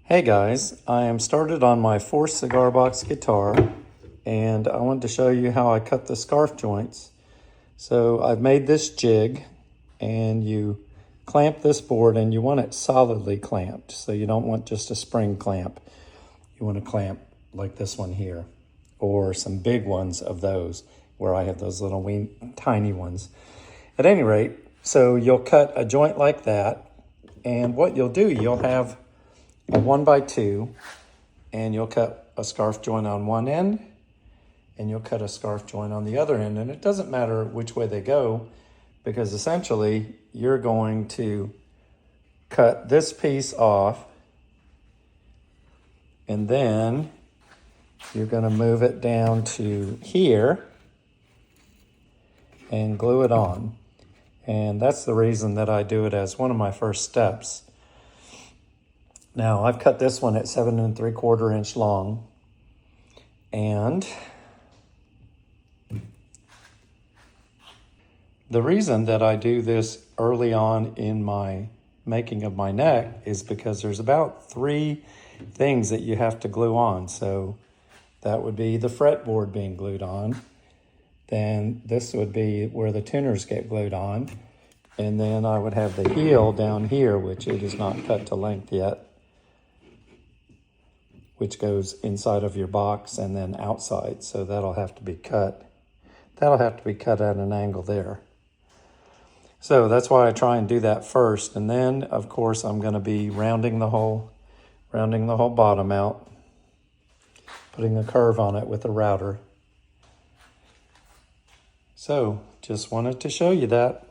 Hey guys, I am started on my fourth cigar box guitar and I wanted to show you how I cut the scarf joints. So I've made this jig and you clamp this board and you want it solidly clamped. So you don't want just a spring clamp. You want to clamp like this one here or some big ones of those where I have those little tiny ones. At any rate, so you'll cut a joint like that and what you'll do, you'll have a 1x2 and you'll cut a scarf joint on one end and you'll cut a scarf joint on the other end, and it doesn't matter which way they go because essentially you're going to cut this piece off and then you're going to move it down to here and glue it on. And that's the reason that I do it as one of my first steps. Now, I've cut this one at 7 3/4 inch long, and the reason that I do this early on in my making of my neck is because there's about 3 things that you have to glue on. So that would be the fretboard being glued on, then this would be where the tuners get glued on, and then I would have the heel down here, which it is not cut to length yet, which goes inside of your box and then outside. So that'll have to be cut. That'll have to be cut at an angle there. So that's why I try and do that first. And then of course I'm gonna be rounding the whole bottom out, putting a curve on it with a router. So just wanted to show you that.